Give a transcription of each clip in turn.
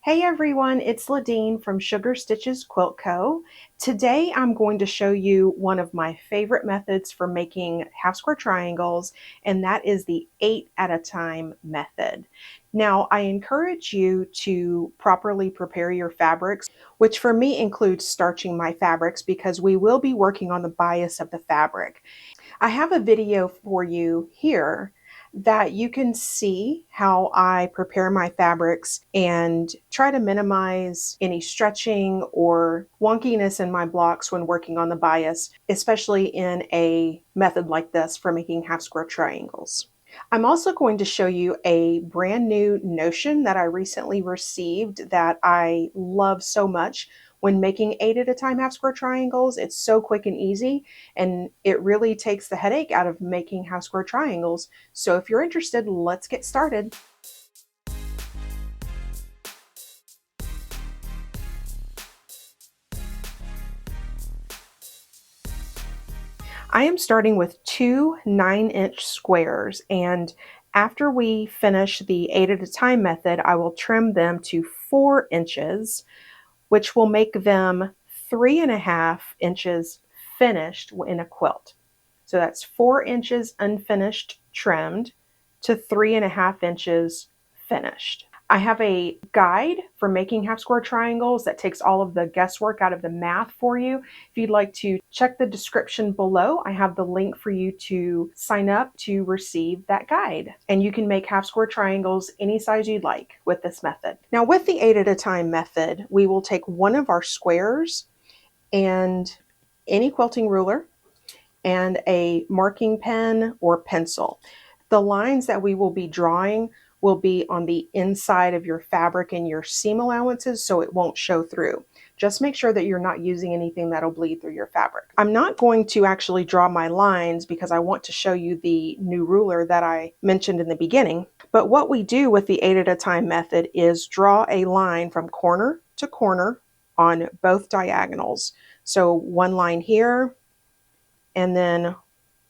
Hey everyone, it's Ladine from Sugar Stitches Quilt Co. Today I'm going to show you one of my favorite methods for making half square triangles, and that is the 8 at a time method. Now I encourage you to properly prepare your fabrics, which for me includes starching my fabrics because we will be working on the bias of the fabric. I have a video for you here that you can see how I prepare my fabrics and try to minimize any stretching or wonkiness in my blocks when working on the bias, especially in a method like this for making half square triangles. I'm also going to show you a brand new notion that I recently received that I love so much when making 8 at a time half square triangles. It's so quick and easy, and it really takes the headache out of making half square triangles. So if you're interested, let's get started. I am starting with two 9-inch squares, and after we finish the 8 at a time method, I will trim them to 4 inches, which will make them 3.5 inches finished in a quilt. So that's 4 inches unfinished trimmed to 3.5 inches finished. I have a guide for making half square triangles that takes all of the guesswork out of the math for you. If you'd like to check the description below, I have the link for you to sign up to receive that guide. And you can make half square triangles any size you'd like with this method. Now with the 8 at a time method, we will take one of our squares and any quilting ruler and a marking pen or pencil. The lines that we will be drawing will be on the inside of your fabric and your seam allowances, so it won't show through. Just make sure that you're not using anything that'll bleed through your fabric. I'm not going to actually draw my lines because I want to show you the new ruler that I mentioned in the beginning. But what we do with the 8 at a time method is draw a line from corner to corner on both diagonals. So one line here, and then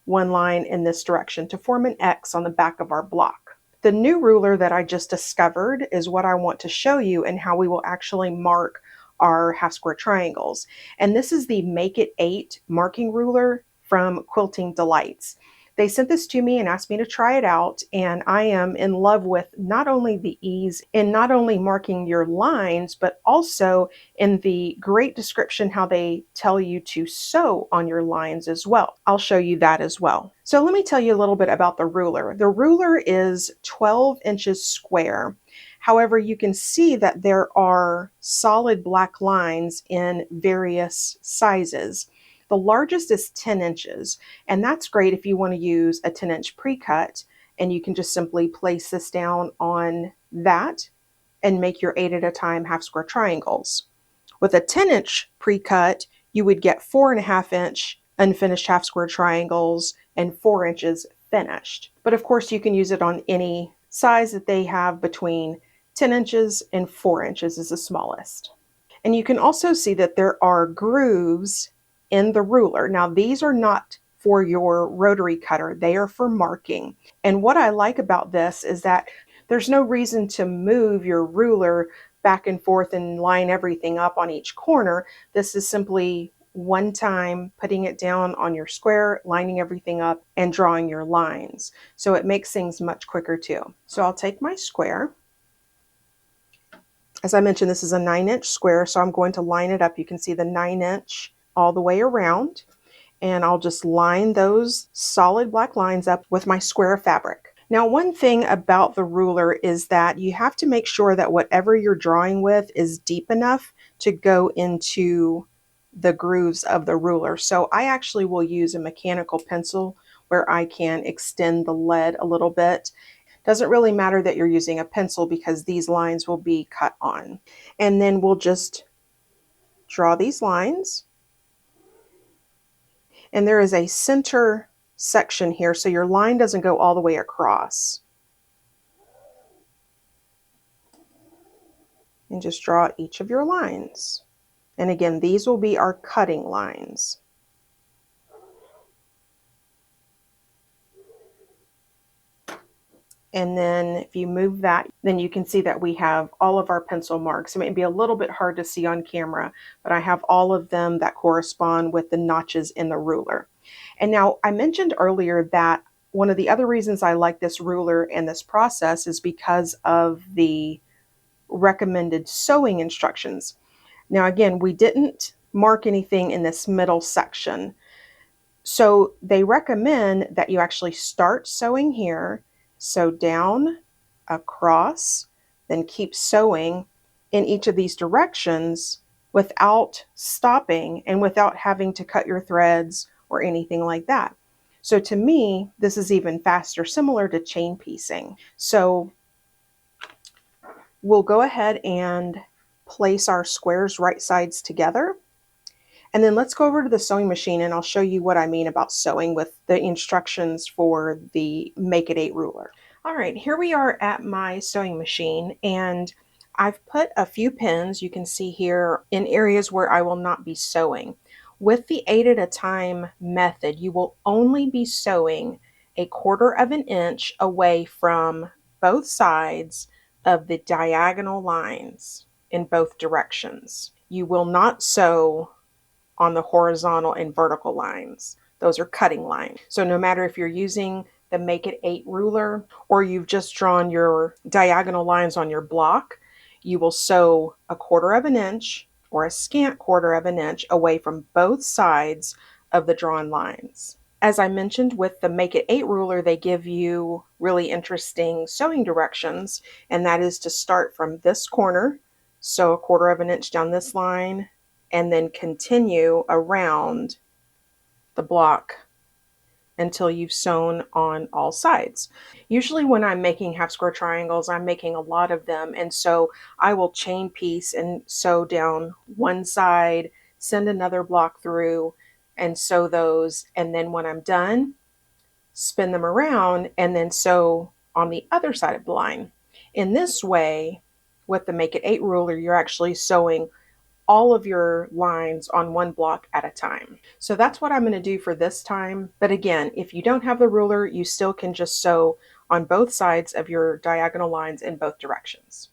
one line in this direction to form an X on the back of our block. The new ruler that I just discovered is what I want to show you and how we will actually mark our half square triangles. And this is the Make It 8 marking ruler from Quilting Delights. They sent this to me and asked me to try it out, and I am in love with not only the ease in not only marking your lines, but also in the great description how they tell you to sew on your lines as well. I'll show you that as well. So let me tell you a little bit about the ruler. The ruler is 12 inches square. However, you can see that there are solid black lines in various sizes. The largest is 10 inches, and that's great if you want to use a 10-inch pre-cut, and you can just simply place this down on that and make your 8 at a time half square triangles. With a 10-inch pre-cut, you would get 4.5-inch unfinished half square triangles and 4 inches finished. But of course, you can use it on any size that they have between 10 inches and 4 inches is the smallest. And you can also see that there are grooves in the ruler. Now, these are not for your rotary cutter, they are for marking. And what I like about this is that there's no reason to move your ruler back and forth and line everything up on each corner. This is simply one time putting it down on your square, lining everything up, and drawing your lines. So it makes things much quicker too. So I'll take my square. As I mentioned, this is a 9-inch square, so I'm going to line it up. You can see the 9-inch all the way around, and I'll just line those solid black lines up with my square of fabric. Now, one thing about the ruler is that you have to make sure that whatever you're drawing with is deep enough to go into the grooves of the ruler. So I actually will use a mechanical pencil where I can extend the lead a little bit. Doesn't really matter that you're using a pencil because these lines will be cut on. And then we'll just draw these lines. And there is a center section here, so your line doesn't go all the way across. And just draw each of your lines. And again, these will be our cutting lines. And then if you move that, then you can see that we have all of our pencil marks. It may be a little bit hard to see on camera, but I have all of them that correspond with the notches in the ruler. And now I mentioned earlier that one of the other reasons I like this ruler and this process is because of the recommended sewing instructions. Now, again, we didn't mark anything in this middle section. So they recommend that you actually start sewing here, sew down, across, then keep sewing in each of these directions without stopping and without having to cut your threads or anything like that. So to me, this is even faster, similar to chain piecing. So we'll go ahead and place our squares right sides together. And then let's go over to the sewing machine and I'll show you what I mean about sewing with the instructions for the Make It 8 ruler. All right, here we are at my sewing machine and I've put a few pins, you can see here, in areas where I will not be sewing. With the 8 at a time method, you will only be sewing 1/4 of an inch away from both sides of the diagonal lines in both directions. You will not sew on the horizontal and vertical lines. Those are cutting lines. So no matter if you're using the Make It 8 ruler or you've just drawn your diagonal lines on your block, you will sew 1/4 of an inch or a scant 1/4 of an inch away from both sides of the drawn lines. As I mentioned with the Make It 8 ruler, they give you really interesting sewing directions, and that is to start from this corner, sew 1/4 of an inch down this line, and then continue around the block until you've sewn on all sides. Usually when I'm making half square triangles, I'm making a lot of them, and so I will chain piece and sew down one side, send another block through, and sew those, and then when I'm done, spin them around and then sew on the other side of the line. In this way, with the Make It 8 ruler, you're actually sewing all of your lines on one block at a time. So that's what I'm going to do for this time. But again, if you don't have the ruler, you still can just sew on both sides of your diagonal lines in both directions.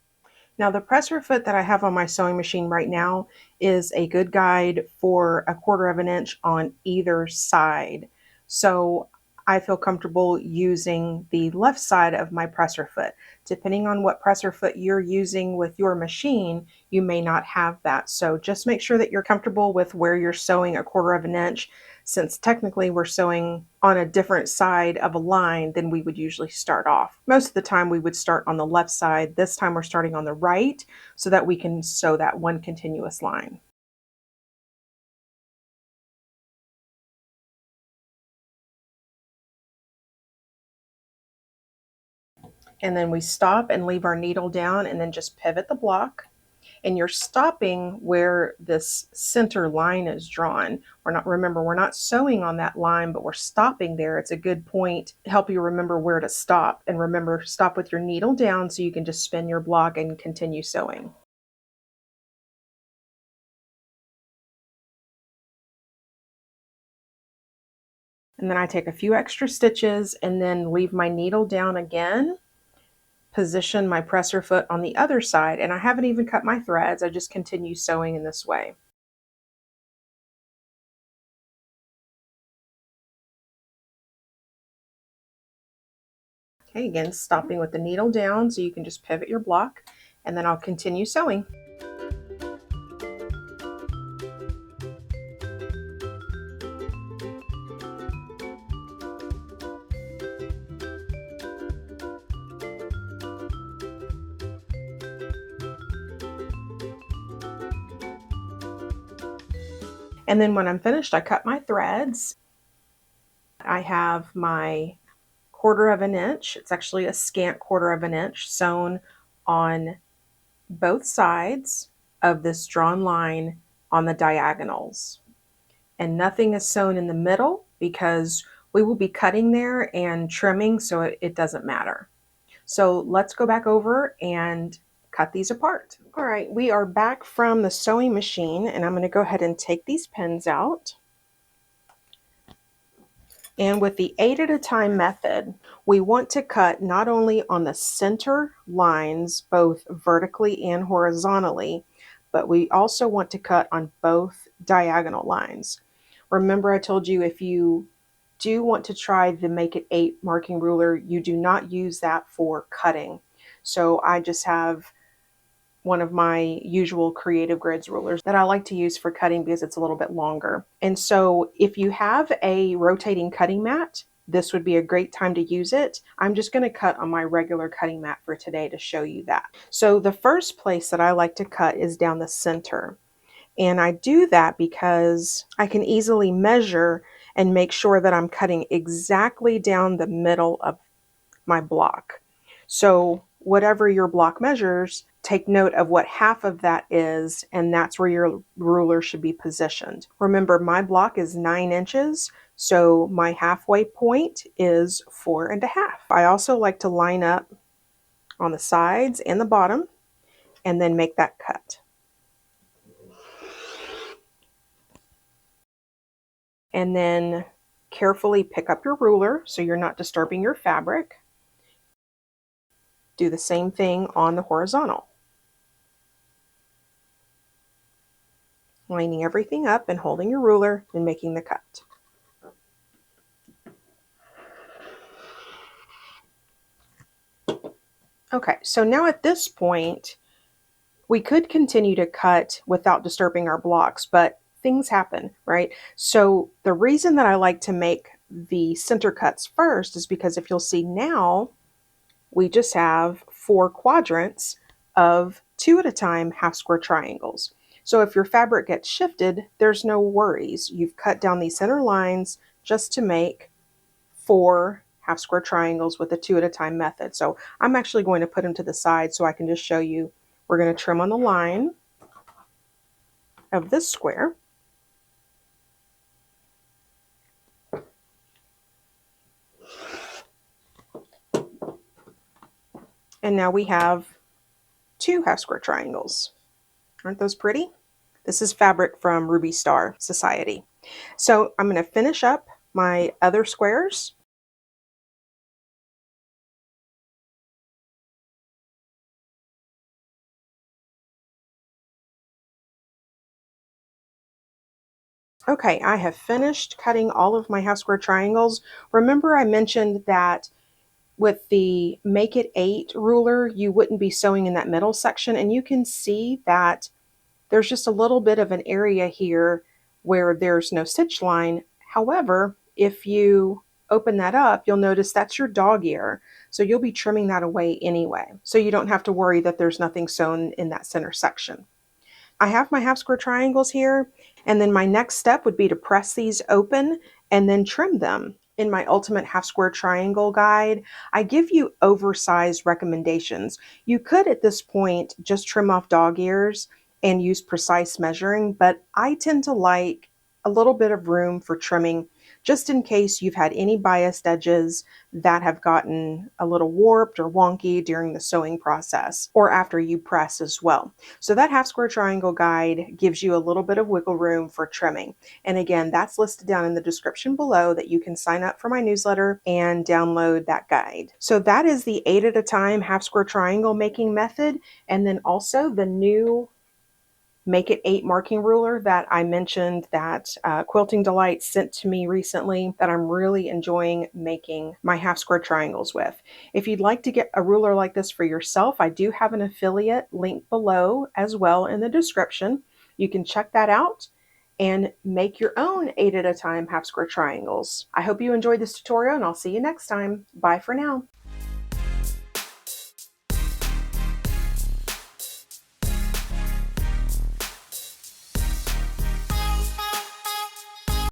Now the presser foot that I have on my sewing machine right now is a good guide for 1/4 of an inch on either side. So I feel comfortable using the left side of my presser foot. Depending on what presser foot you're using with your machine, you may not have that. So just make sure that you're comfortable with where you're sewing 1/4 of an inch, since technically we're sewing on a different side of a line than we would usually start off. Most of the time we would start on the left side. This time we're starting on the right so that we can sew that one continuous line. And then we stop and leave our needle down and then just pivot the block. And you're stopping where this center line is drawn. Remember, we're not sewing on that line, but we're stopping there. It's a good point to help you remember where to stop. And remember, stop with your needle down so you can just spin your block and continue sewing. And then I take a few extra stitches and then leave my needle down again, position my presser foot on the other side, and I haven't even cut my threads. I just continue sewing in this way. Okay, again, stopping with the needle down so you can just pivot your block, and then I'll continue sewing. And then when I'm finished, I cut my threads. I have my 1/4 of an inch, it's actually a scant 1/4 of an inch, sewn on both sides of this drawn line on the diagonals. And nothing is sewn in the middle because we will be cutting there and trimming, so it doesn't matter. So let's go back over and cut these apart. All right, we are back from the sewing machine and I'm going to go ahead and take these pins out. And with the 8 at a time method, we want to cut not only on the center lines, both vertically and horizontally, but we also want to cut on both diagonal lines. Remember, I told you if you do want to try the Make It 8 marking ruler, you do not use that for cutting. So I just have one of my usual creative grids rulers that I like to use for cutting because it's a little bit longer. And so if you have a rotating cutting mat, this would be a great time to use it. I'm just going to cut on my regular cutting mat for today to show you that. So the first place that I like to cut is down the center. And I do that because I can easily measure and make sure that I'm cutting exactly down the middle of my block. So whatever your block measures, take note of what half of that is, and that's where your ruler should be positioned. Remember, my block is 9 inches, so my halfway point is 4.5. I also like to line up on the sides and the bottom and then make that cut. And then carefully pick up your ruler so you're not disturbing your fabric. Do the same thing on the horizontal. Lining everything up and holding your ruler and making the cut. Okay, so now at this point, we could continue to cut without disturbing our blocks, but things happen, right? So the reason that I like to make the center cuts first is because if you'll see now, we just have 4 quadrants of 2 at a time half square triangles. So if your fabric gets shifted, there's no worries. You've cut down these center lines just to make 4 half square triangles with the 2 at a time method. So I'm actually going to put them to the side so I can just show you. We're going to trim on the line of this square. And now we have 2 half square triangles. Aren't those pretty? This is fabric from Ruby Star Society. So I'm going to finish up my other squares. Okay, I have finished cutting all of my half square triangles. Remember I mentioned that with the Make It 8 ruler, you wouldn't be sewing in that middle section, and you can see that there's just a little bit of an area here where there's no stitch line. However, if you open that up, you'll notice that's your dog ear. So you'll be trimming that away anyway. So you don't have to worry that there's nothing sewn in that center section. I have my half square triangles here, and then my next step would be to press these open and then trim them. In my ultimate half square triangle guide, I give you oversized recommendations. You could at this point just trim off dog ears and use precise measuring, but I tend to like a little bit of room for trimming just in case you've had any biased edges that have gotten a little warped or wonky during the sewing process or after you press as well. So that half square triangle guide gives you a little bit of wiggle room for trimming. And again, that's listed down in the description below that you can sign up for my newsletter and download that guide. So that is the 8 at a time half square triangle making method. And then also the new Make It 8 marking ruler that I mentioned that Quilting Delight sent to me recently that I'm really enjoying making my half square triangles with. If you'd like to get a ruler like this for yourself, I do have an affiliate link below as well in the description. You can check that out and make your own 8 at a time half square triangles. I hope you enjoyed this tutorial and I'll see you next time. Bye for now.